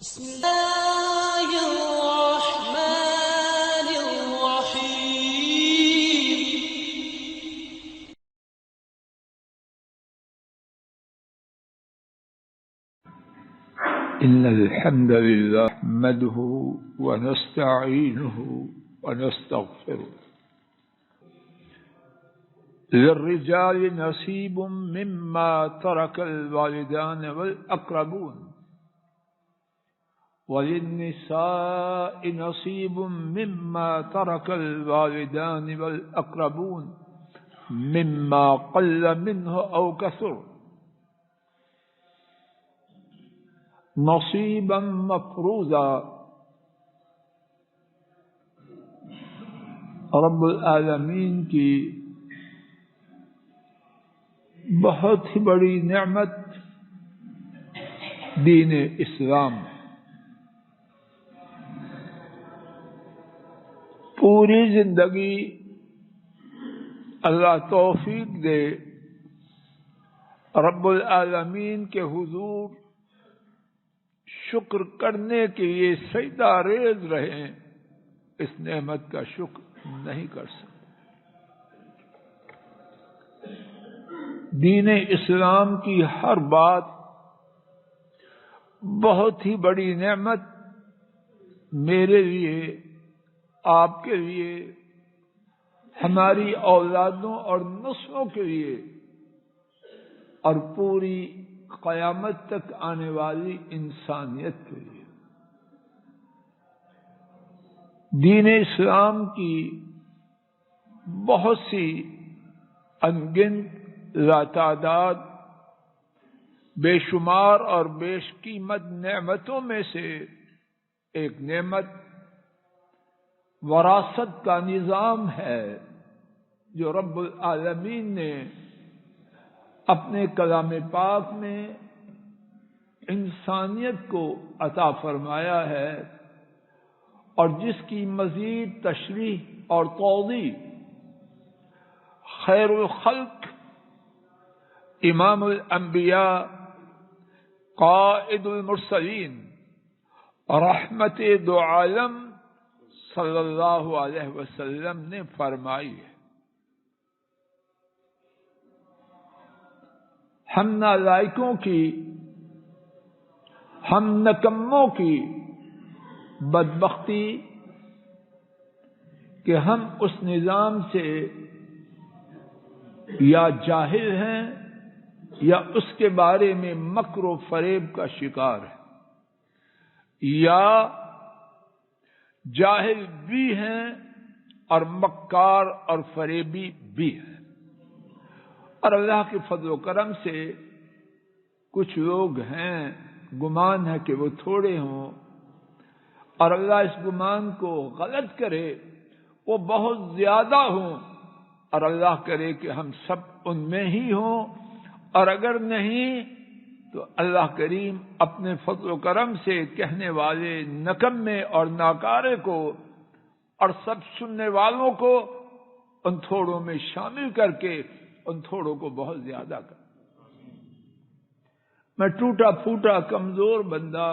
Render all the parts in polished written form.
بسم الله الرحمن الرحيم. إن الحمد لله نحمده ونستعينه ونستغفره. للرجال نصيب مما ترك الوالدان والأقربون وللنساء نصيب مما ترك الوالدان والأقربون مما قل منه أو كثر نصیبا مفروضا. رب العالمین کی بہت ہی بڑی نعمت دین اسلام. پوری زندگی اللہ توفیق دے رب العالمین کے حضور شکر کرنے کے لیے سجدہ ریز رہیں، اس نعمت کا شکر نہیں کر سکتے. دین اسلام کی ہر بات بہت ہی بڑی نعمت میرے لیے، آپ کے لیے، ہماری اولادوں اور نسلوں کے لیے اور پوری قیامت تک آنے والی انسانیت کے لیے. دین اسلام کی بہت سی انگنت لاتعداد بے شمار اور بیش قیمت نعمتوں میں سے ایک نعمت وراثت کا نظام ہے جو رب العالمین نے اپنے کلام پاک میں انسانیت کو عطا فرمایا ہے، اور جس کی مزید تشریح اور توضیح خیر الخلق امام الانبیاء قائد المرسلین رحمت دو عالم صلی اللہ علیہ وسلم نے فرمائی ہے. ہم نالائقوں کی، ہم نکموں کی بدبختی کہ ہم اس نظام سے یا جاہل ہیں یا اس کے بارے میں مکر و فریب کا شکار ہے، یا جاہل بھی ہیں اور مکار اور فریبی بھی ہیں. اور اللہ کے فضل و کرم سے کچھ لوگ ہیں، گمان ہے کہ وہ تھوڑے ہوں، اور اللہ اس گمان کو غلط کرے وہ بہت زیادہ ہوں، اور اللہ کرے کہ ہم سب ان میں ہی ہوں. اور اگر نہیں تو اللہ کریم اپنے فضل و کرم سے کہنے والے نکمے اور ناکارے کو اور سب سننے والوں کو ان تھوڑوں میں شامل کر کے ان تھوڑوں کو بہت زیادہ کر. میں ٹوٹا پھوٹا کمزور بندہ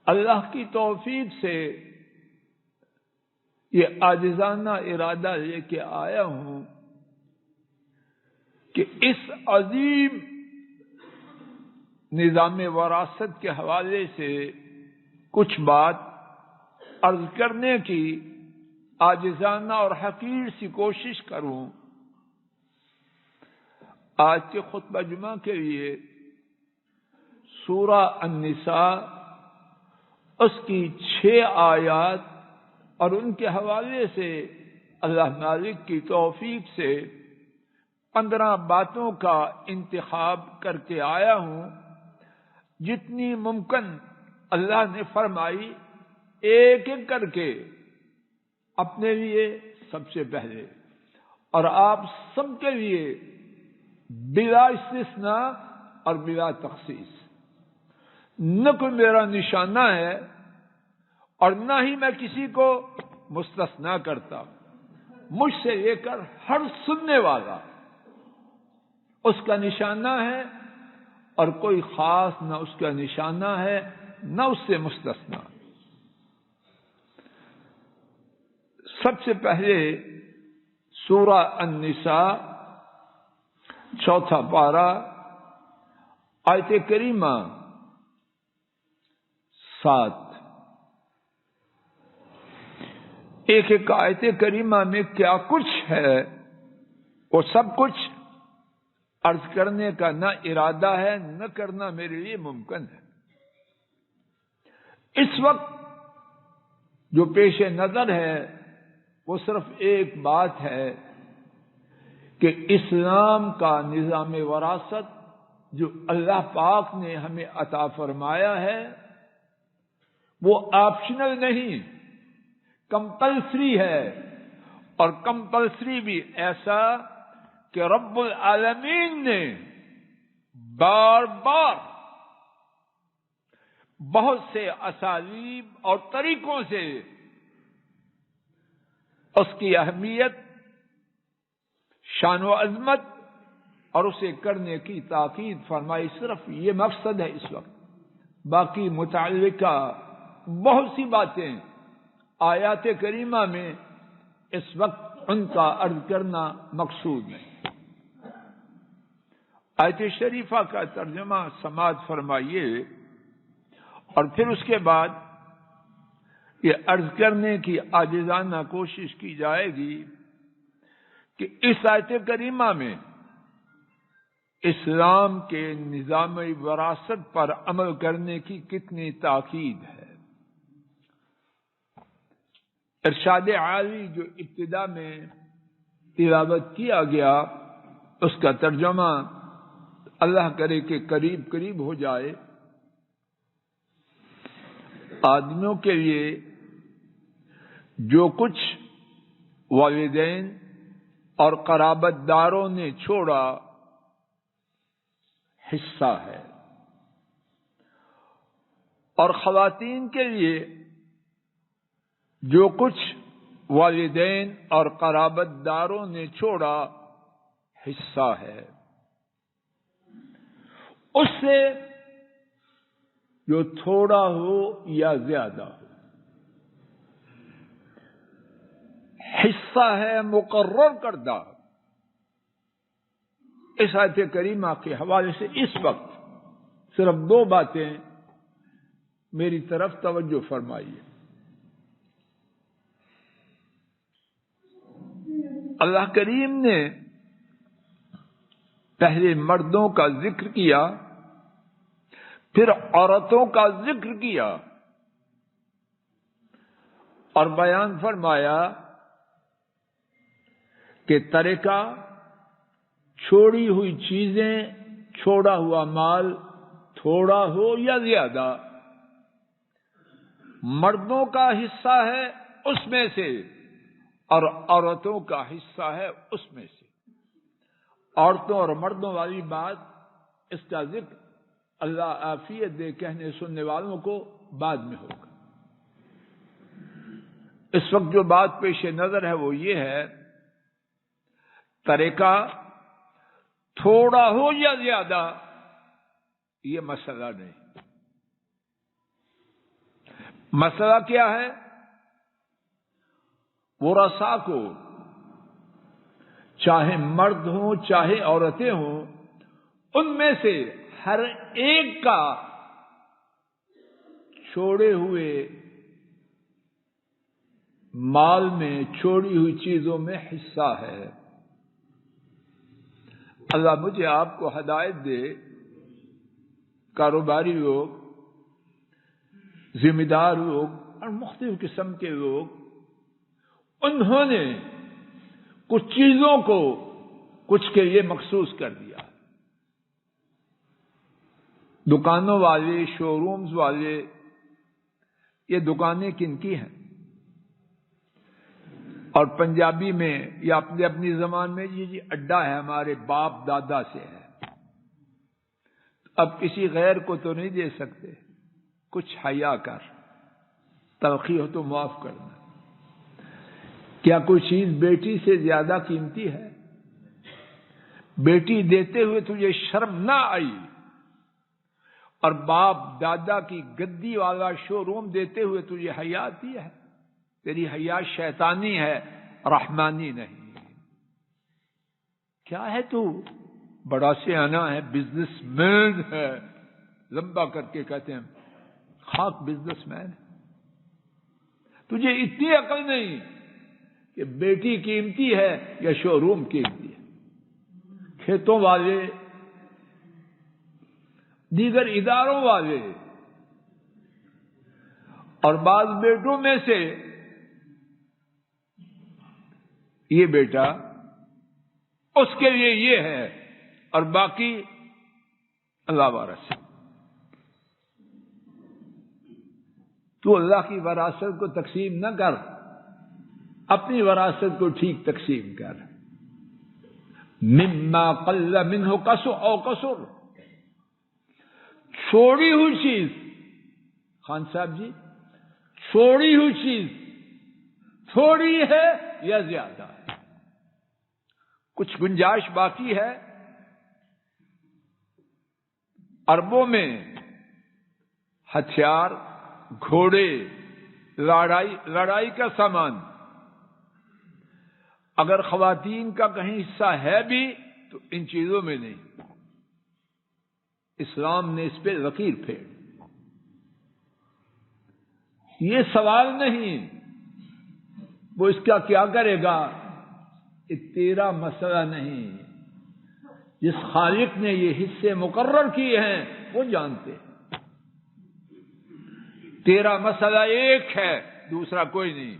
اللہ کی توفیق سے یہ عاجزانہ ارادہ لے کے آیا ہوں کہ اس عظیم نظام وراثت کے حوالے سے کچھ بات عرض کرنے کی عاجزانہ اور حقیر سی کوشش کروں. آج کے خطبہ جمعہ کے لیے سورہ النساء اس کی 6 آیات اور ان کے حوالے سے اللہ مالک کی توفیق سے 15 باتوں کا انتخاب کر کے آیا ہوں. جتنی ممکن اللہ نے فرمائی ایک ایک کر کے اپنے لیے سب سے پہلے اور آپ سب کے لیے بلا استثناء اور بلا تخصیص. نہ کوئی میرا نشانہ ہے اور نہ ہی میں کسی کو مستثنا کرتا. مجھ سے لے کر ہر سننے والا اس کا نشانہ ہے اور کوئی خاص نہ اس کا نشانہ ہے نہ اس سے مستثنا۔ سب سے پہلے سورہ النساء 4 پارہ آیت کریمہ 7۔ ایک ایک آیت کریمہ میں کیا کچھ ہے وہ سب کچھ عرض کرنے کا نہ ارادہ ہے، نہ کرنا میرے لیے ممکن ہے۔ اس وقت جو پیش نظر ہے وہ صرف ایک بات ہے کہ اسلام کا نظام وراثت جو اللہ پاک نے ہمیں عطا فرمایا ہے وہ آپشنل نہیں، کمپلسری ہے، اور کمپلسری بھی ایسا کہ رب العالمین نے بار بار بہت سے اسالیب اور طریقوں سے اس کی اہمیت، شان و عظمت اور اسے کرنے کی تاکید فرمائی۔ صرف یہ مقصد ہے اس وقت، باقی متعلقہ بہت سی باتیں آیات کریمہ میں اس وقت ان کا عرض کرنا مقصود نہیں۔ آیت شریفہ کا ترجمہ سماعت فرمائیے، اور پھر اس کے بعد یہ عرض کرنے کی عاجزانہ کوشش کی جائے گی کہ اس آیت کریمہ میں اسلام کے نظام وراثت پر عمل کرنے کی کتنی تاکید ہے۔ ارشاد عالی جو ابتدا میں تلاوت کیا گیا اس کا ترجمہ اللہ کرے کہ قریب قریب ہو جائے۔ آدمیوں کے لیے جو کچھ والدین اور قرابت داروں نے چھوڑا حصہ ہے، اور خواتین کے لیے جو کچھ والدین اور قرابت داروں نے چھوڑا حصہ ہے۔ اس سے جو تھوڑا ہو یا زیادہ ہو حصہ ہے مقرر کردہ۔ اس آیت کریمہ کے حوالے سے اس وقت صرف 2 باتیں میری طرف توجہ فرمائیے۔ اللہ کریم نے پہلے مردوں کا ذکر کیا، پھر عورتوں کا ذکر کیا، اور بیان فرمایا کہ ترکہ، چھوڑی ہوئی چیزیں، چھوڑا ہوا مال تھوڑا ہو یا زیادہ مردوں کا حصہ ہے اس میں سے، اور عورتوں کا حصہ ہے اس میں سے۔ عورتوں اور مردوں والی بات، اس کا ذکر اللہ عافیت دے کہنے سننے والوں کو بعد میں ہوگا۔ اس وقت جو بات پیش نظر ہے وہ یہ ہے، ترکہ تھوڑا ہو یا زیادہ یہ مسئلہ نہیں۔ مسئلہ کیا ہے؟ ورثاء کو، چاہے مرد ہوں چاہے عورتیں ہوں، ان میں سے ہر ایک کا چھوڑے ہوئے مال میں، چھوڑی ہوئی چیزوں میں حصہ ہے۔ اللہ مجھے آپ کو ہدایت دے، کاروباری لوگ، ذمہ دار لوگ اور مختلف قسم کے لوگ، انہوں نے کچھ چیزوں کو کچھ کے لیے مخصوص کر دیا۔ دکانوں والے، شو رومز والے، یہ دکانیں کن کی ہیں؟ اور پنجابی میں یا اپنی زبان میں یہ جی اڈا ہے، ہمارے باپ دادا سے ہے، اب کسی غیر کو تو نہیں دے سکتے، کچھ حیا کر، تلخی ہو تو معاف کرنا۔ کیا کوئی چیز بیٹی سے زیادہ قیمتی ہے؟ بیٹی دیتے ہوئے تجھے شرم نہ آئی؟ اور باپ دادا کی گدی والا شو روم دیتے ہوئے تجھے حیا آتی ہے؟ تیری حیا شیطانی ہے، رحمانی نہیں۔ کیا ہے تو؟ بڑا سیانا ہے، بزنس مین ہے، لمبا کر کے کہتے ہیں خاک بزنس مین۔ تجھے اتنی عقل نہیں کہ بیٹی قیمتی ہے یا شو روم قیمتی ہے۔ کھیتوں والے، دیگر اداروں والے، اور بعض بیٹوں میں سے یہ بیٹا اس کے لیے یہ ہے اور باقی اللہ وارث۔ تو اللہ کی وراثت کو تقسیم نہ کر، اپنی وراثت کو ٹھیک تقسیم کر۔ مما قل منہ کسر او کسر، چھوڑی ہوئی چیز، خان صاحب جی، چھوڑی ہوئی چیز تھوڑی ہے یا زیادہ ہے، کچھ گنجائش باقی ہے، اربوں میں ہتھیار، گھوڑے، لڑائی کا سامان، اگر خواتین کا کہیں حصہ ہے بھی تو ان چیزوں میں نہیں۔ اسلام نے اس پہ لکیر پھیر۔ یہ سوال نہیں وہ اس کا کیا کرے گا، یہ تیرا مسئلہ نہیں۔ جس خالق نے یہ حصے مقرر کیے ہیں وہ جانتے ہیں۔ تیرا مسئلہ ایک ہے، دوسرا کوئی نہیں،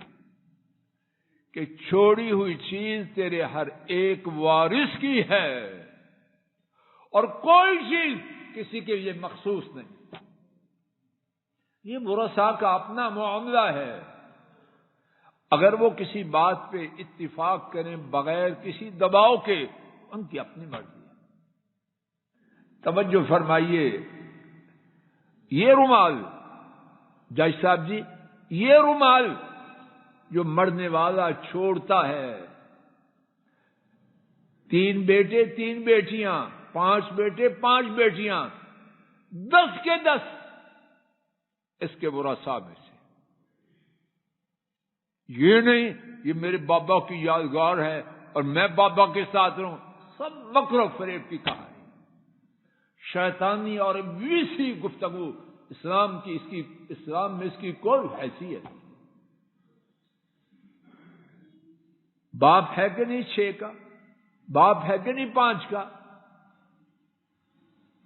کہ چھوڑی ہوئی چیز تیرے ہر ایک وارث کی ہے اور کوئی چیز کسی کے لیے مخصوص نہیں۔ یہ ورثاء کا اپنا معاملہ ہے۔ اگر وہ کسی بات پہ اتفاق کریں بغیر کسی دباؤ کے، ان کی اپنی مرضی ہے۔ توجہ فرمائیے، یہ رومال جج صاحب جی، یہ رومال جو مرنے والا چھوڑتا ہے، 3 بیٹے 3 بیٹیاں، 5 بیٹے 5 بیٹیاں، 10 کے 10 اس کے ورثاء میں سے۔ یہ نہیں یہ میرے بابا کی یادگار ہے اور میں بابا کے ساتھ رہوں، سب مکر و فریب کی کہانی، شیطانی اور ابلیسی گفتگو۔ اسلام میں اس کی کوئی حیثیت نہیں۔ باپ ہے کہ نہیں 6 کا، باپ ہے کہ نہیں 5 کا،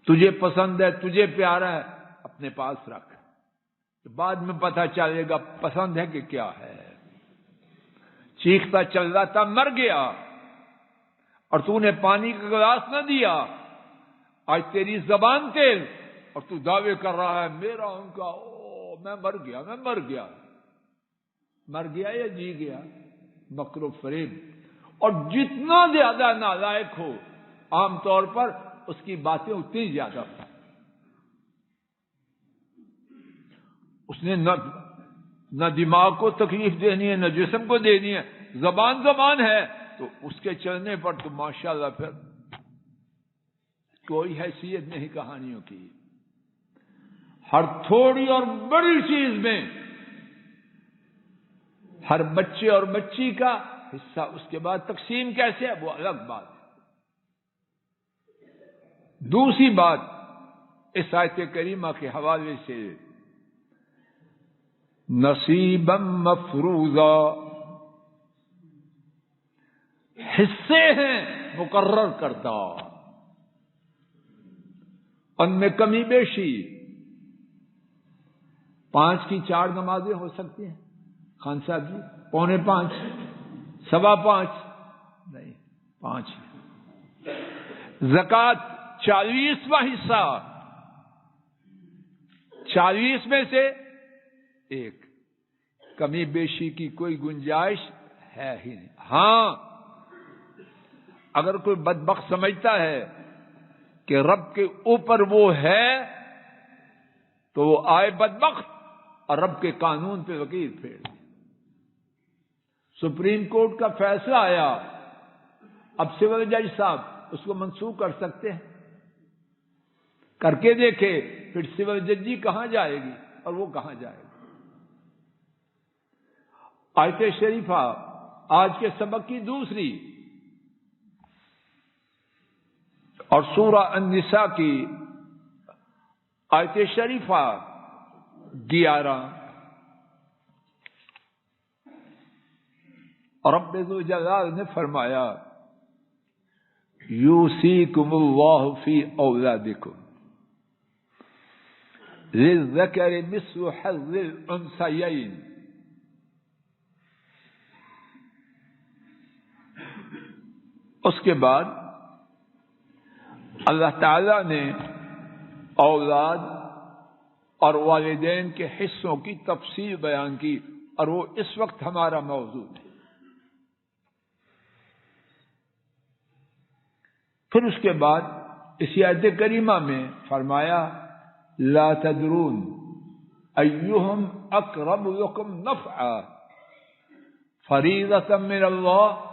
تجھے پسند ہے، تجھے پیارا ہے، اپنے پاس رکھ، بعد میں پتہ چلے گا پسند ہے کہ کیا ہے۔ چیختا چل رہا تھا، مر گیا، اور تو نے پانی کا گلاس نہ دیا، آج تیری زبان تیز اور تو دعوے کر رہا ہے میرا ان کا، او میں مر گیا، میں مر گیا۔ مر گیا یا جی گیا؟ مکر و فریب۔ اور جتنا زیادہ نالائق ہو عام طور پر اس کی باتیں اتنی زیادہ ہوں۔ اس نے نہ دماغ کو تکلیف دینی ہے، نہ جسم کو دینی ہے، زبان ہے تو اس کے چلنے پر تو ماشاءاللہ پھر کوئی حیثیت نہیں کہانیوں کی۔ ہر تھوڑی اور بڑی چیز میں ہر بچے اور بچی کا حصہ، اس کے بعد تقسیم کیسے ہے وہ الگ بات ہے۔ دوسری بات اس آیت کریمہ کے حوالے سے، نصیبا مفروضا، حصے ہیں مقرر کردہ، ان میں کمی بیشی۔ 5 کی 4 نمازیں ہو سکتی ہیں خان صاحب جی، 4:45، 5:15 نہیں، 5۔ زکوٰۃ 40واں حصہ، 40 میں سے 1، کمی بیشی کی کوئی گنجائش ہے ہی نہیں۔ ہاں اگر کوئی بدبخت سمجھتا ہے کہ رب کے اوپر وہ ہے تو وہ آئے بدبخت اور رب کے قانون پہ لکیر پھیر دے۔ سپریم کورٹ کا فیصلہ آیا، اب سول جج صاحب اس کو منسوخ کر سکتے ہیں؟ کر کے دیکھے، پھر سول ججی کہاں جائے گی اور وہ کہاں جائے گا۔ آیت شریفہ آج کے سبق کی دوسری اور سورہ النساء کی آیت شریفہ 11 رب ذو جلال نے فرمایا یوصیکم اللہ فی اولادکم للذکر مثل حظ الانثیین۔ اس کے بعد اللہ تعالی نے اولاد اور والدین کے حصوں کی تفصیل بیان کی، اور وہ اس وقت ہمارا موضوع ہے۔ پھر اس کے بعد اسی آیت کریمہ میں فرمایا لا تدرون ایہم اقرب لکم نفعا فریضۃ من اللہ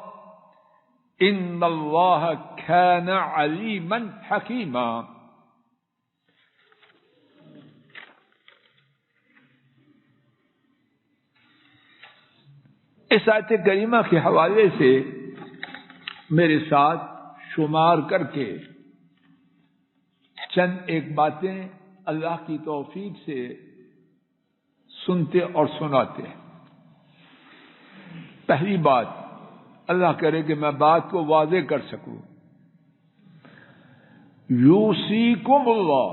ان اللہ کان علیما حکیما۔ اس آیت کریمہ کے حوالے سے میرے ساتھ شمار کر کے چند ایک باتیں اللہ کی توفیق سے سنتے اور سناتے ہیں۔ پہلی بات، اللہ کرے کہ میں بات کو واضح کر سکوں، یوصیکم اللہ،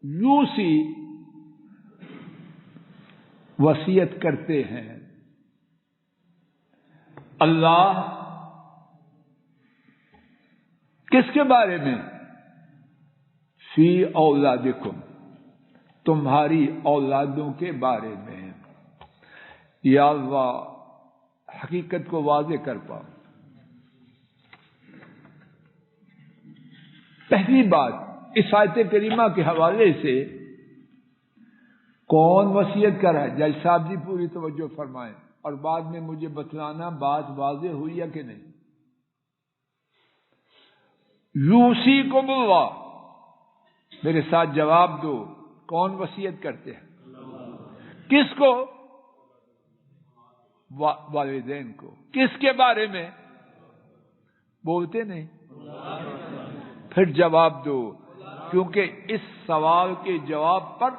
یوصی وصیت کرتے ہیں، اللہ کس کے بارے میں؟ فی اولادکم، تمہاری اولادوں کے بارے میں۔ یا اللہ حقیقت کو واضح کر پاؤ۔ پہلی بات، اس آیت کریمہ کے حوالے سے کون وصیت کر رہا ہے؟ جج صاحب جی پوری توجہ فرمائیں اور بعد میں مجھے بتلانا بات واضح ہوئی ہے کہ نہیں۔ یوصیکم اللہ، میرے ساتھ جواب دو، کون وصیت کرتے ہیں؟ کس کو؟ والدین کو۔ کس کے بارے میں؟ بولتے نہیں، پھر جواب دو، کیونکہ اس سوال کے جواب پر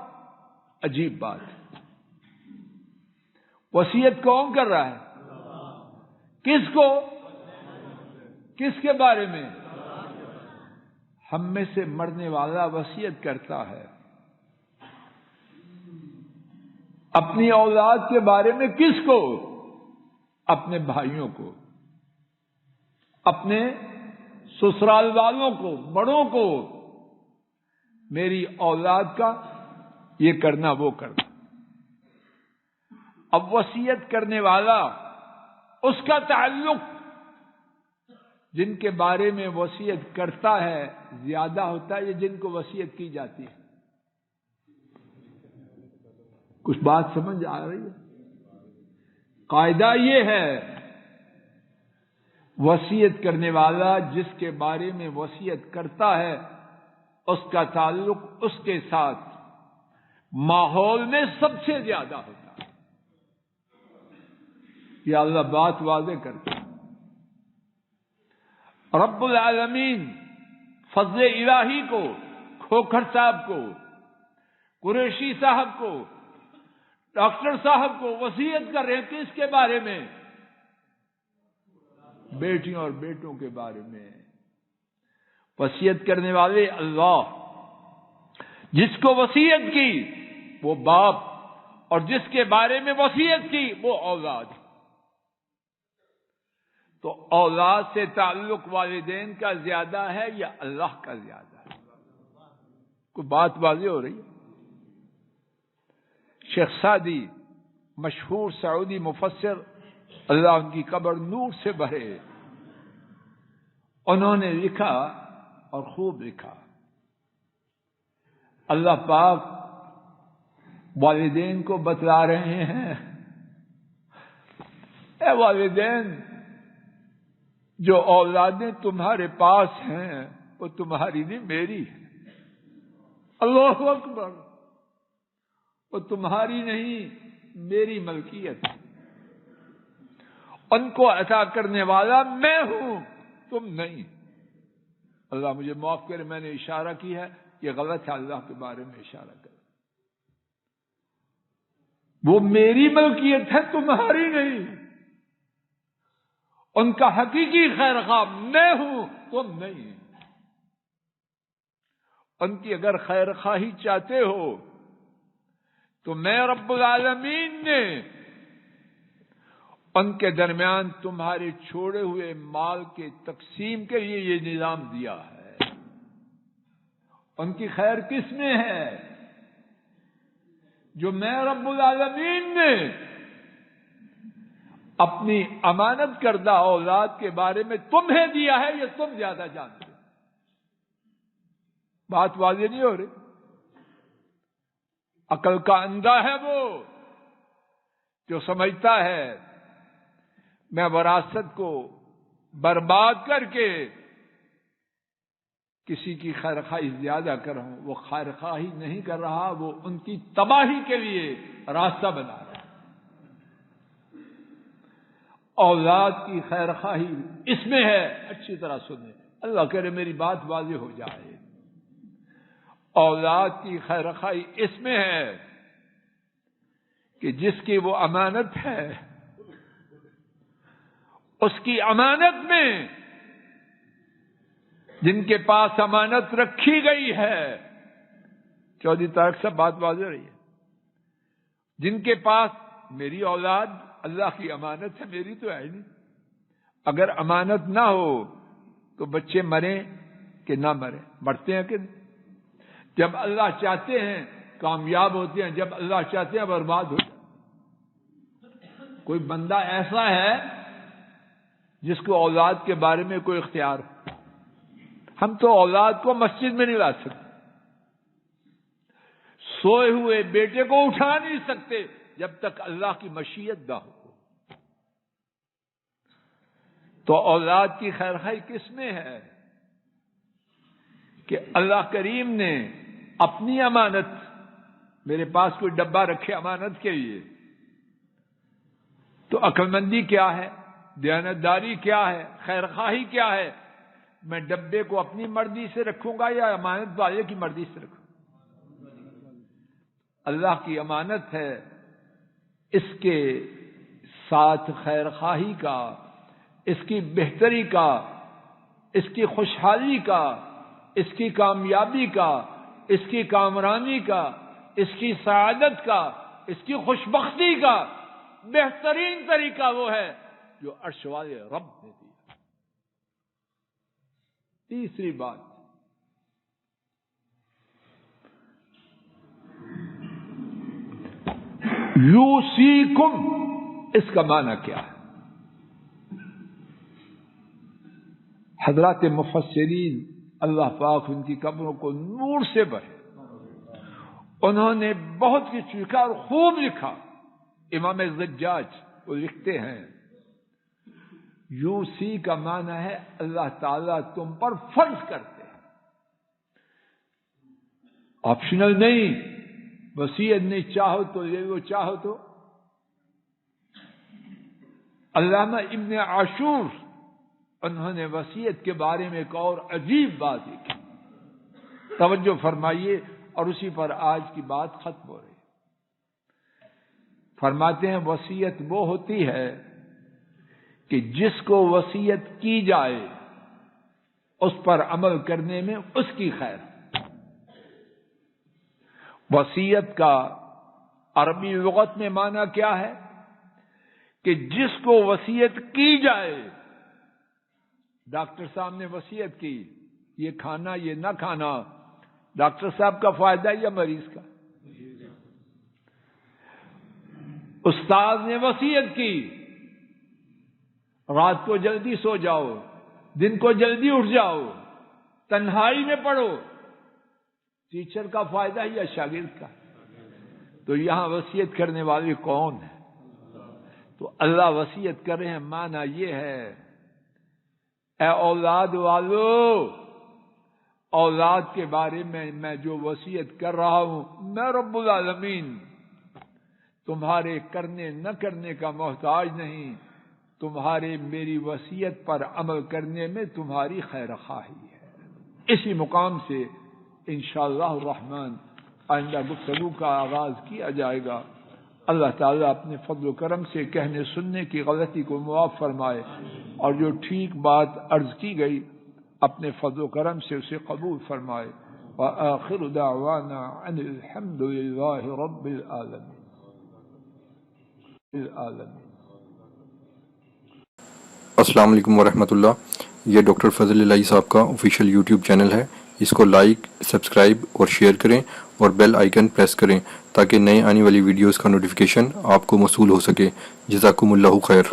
عجیب بات ہے۔ وصیت کون کر رہا ہے؟ کس کو؟ کس کے بارے میں؟ ہم میں سے مرنے والا وصیت کرتا ہے اپنی اولاد کے بارے میں۔ کس کو؟ اپنے بھائیوں کو، اپنے سسرال والوں کو، بڑوں کو، میری اولاد کا یہ کرنا وہ کرنا۔ اب وصیت کرنے والا، اس کا تعلق جن کے بارے میں وصیت کرتا ہے زیادہ ہوتا ہے یا جن کو وصیت کی جاتی ہے؟ کچھ بات سمجھ آ رہی ہے؟ قاعدہ یہ ہے، وصیت کرنے والا جس کے بارے میں وصیت کرتا ہے اس کا تعلق اس کے ساتھ ماحول میں سب سے زیادہ ہوتا ہے۔ یا اللہ بات واضح کرتا ہے۔ رب العالمین فضل الہی کو، کھوکھر صاحب کو، قریشی صاحب کو، ڈاکٹر صاحب کو وصیت کر رہے ہیں کس کے بارے میں؟ بیٹیوں اور بیٹوں کے بارے میں۔ وصیت کرنے والے اللہ، جس کو وصیت کی وہ باپ، اور جس کے بارے میں وصیت کی وہ اولاد۔ تو اولاد سے تعلق والدین کا زیادہ ہے یا اللہ کا زیادہ ہے؟ کوئی بات واضح ہو رہی ہے؟ شیخ سعدی مشہور سعودی مفسر، اللہ ان کی قبر نور سے بھرے، انہوں نے لکھا اور خوب لکھا، اللہ پاک والدین کو بتلا رہے ہیں، اے والدین جو اولادیں تمہارے پاس ہیں وہ تمہاری نہیں میری ہے۔ اللہ اکبر، وہ تمہاری نہیں میری ملکیت ہے، ان کو عطا کرنے والا میں ہوں، تم نہیں۔ اللہ مجھے معاف کرے، میں نے اشارہ کی ہے، یہ غلط ہے اللہ کے بارے میں اشارہ کرے۔ وہ میری ملکیت ہے، تمہاری نہیں۔ ان کا حقیقی خیر خواہ میں ہوں، تم نہیں۔ ان کی اگر خیر خواہی چاہتے ہو تو میں رب العالمین نے ان کے درمیان تمہارے چھوڑے ہوئے مال کے تقسیم کے لیے یہ نظام دیا ہے۔ ان کی خیر کس میں ہے؟ جو میں رب العالمین نے اپنی امانت کردہ اولاد کے بارے میں تمہیں دیا ہے، یہ تم زیادہ جانتے ہو۔ بات واضح نہیں ہو رہی؟ عقل کا اندھا ہے وہ جو سمجھتا ہے میں وراثت کو برباد کر کے کسی کی خیرخواہی زیادہ کر رہا ہوں۔ وہ خیرخواہی نہیں کر رہا، وہ ان کی تباہی کے لیے راستہ بنا رہا ہے۔ اولاد کی خیرخواہی اس میں ہے، اچھی طرح سنیں، اللہ کرے میری بات واضح ہو جائے۔ اولاد کی خیرخواہی اس میں ہے کہ جس کی وہ امانت ہے، اس کی امانت میں جن کے پاس امانت رکھی گئی ہے، 14 تاریخ سے بات واضح رہی ہے، جن کے پاس میری اولاد اللہ کی امانت ہے، میری تو ہے نہیں۔ اگر امانت نہ ہو تو بچے مریں کہ نہ مریں، مرتے ہیں کہ نہیں؟ جب اللہ چاہتے ہیں کامیاب ہوتے ہیں، جب اللہ چاہتے ہیں برباد ہو جاتے ہیں۔ کوئی بندہ ایسا ہے جس کو اولاد کے بارے میں کوئی اختیار ہو؟ ہم تو اولاد کو مسجد میں نہیں لا سکتے، سوئے ہوئے بیٹے کو اٹھا نہیں سکتے جب تک اللہ کی مشیت نہ ہو۔ تو اولاد کی خیرخواہی کس میں ہے کہ اللہ کریم نے اپنی امانت، میرے پاس کوئی ڈبہ رکھے امانت کے لیے، تو عقل مندی کیا ہے، دیانتداری کیا ہے، خیرخواہی کیا ہے؟ میں ڈبے کو اپنی مرضی سے رکھوں گا یا امانت والے کی مرضی سے رکھوں گا؟ اللہ کی امانت ہے، اس کے ساتھ خیرخواہی کا، اس کی بہتری کا، اس کی خوشحالی کا، اس کی کامیابی کا، اس کی کامرانی کا، اس کی سعادت کا، اس کی خوشبختی کا بہترین طریقہ وہ ہے جو عرش والے رب نے دیا۔ تیسری بات، یوصیکم، اس کا معنی کیا ہے؟ حضرات مفسرین اللہ پاک ان کی قبروں کو نور سے بھرے، انہوں نے بہت کچھ لکھا اور خوب لکھا۔ امام زجاج وہ لکھتے ہیں یوسی کا معنی ہے اللہ تعالیٰ تم پر فرض کرتے ہیں، آپشنل نہیں، وصیت نہیں، چاہو تو لے لو، چاہو تو۔ علامہ ابن عاشور انہوں نے وصیت کے بارے میں ایک اور عجیب بات لکھی، توجہ فرمائیے، اور اسی پر آج کی بات ختم ہو رہی ہے۔ فرماتے ہیں وصیت وہ ہوتی ہے کہ جس کو وصیت کی جائے اس پر عمل کرنے میں اس کی خیر۔ وصیت کا عربی لغت میں معنی کیا ہے؟ کہ جس کو وصیت کی جائے، ڈاکٹر صاحب نے وصیت کی یہ کھانا یہ نہ کھانا، ڈاکٹر صاحب کا فائدہ یا مریض کا؟ استاد نے وصیت کی رات کو جلدی سو جاؤ، دن کو جلدی اٹھ جاؤ، تنہائی میں پڑھو، ٹیچر کا فائدہ یا شاگرد کا؟ تو یہاں وصیت کرنے والے کون ہے؟ تو اللہ وصیت کر رہے ہیں، معنی یہ ہے اے اولاد والو اولاد کے بارے میں جو وصیت کر رہا ہوں، میں رب العالمین تمہارے کرنے نہ کرنے کا محتاج نہیں، تمہارے میری وصیت پر عمل کرنے میں تمہاری خیر خواہی ہے۔ اسی مقام سے انشاءاللہ الرحمن آئندہ گفتگو کا آغاز کیا جائے گا۔ اللہ تعالیٰ اپنے فضل و کرم سے کہنے سننے کی غلطی کو معاف فرمائے، اور جو ٹھیک بات عرض کی گئی اپنے فضل و کرم سے اسے قبول فرمائے۔ وآخر دعوانا ان الحمد للہ رب العالمین۔ السلام علیکم ورحمۃ اللہ۔ یہ ڈاکٹر فضل الہی صاحب کا آفیشیل یوٹیوب چینل ہے، اس کو لائک، سبسکرائب اور شیئر کریں اور بیل آئیکن پریس کریں تاکہ نئے آنے والی ویڈیوز کا نوٹیفیکیشن آپ کو موصول ہو سکے۔ جزاکم اللہ خیر۔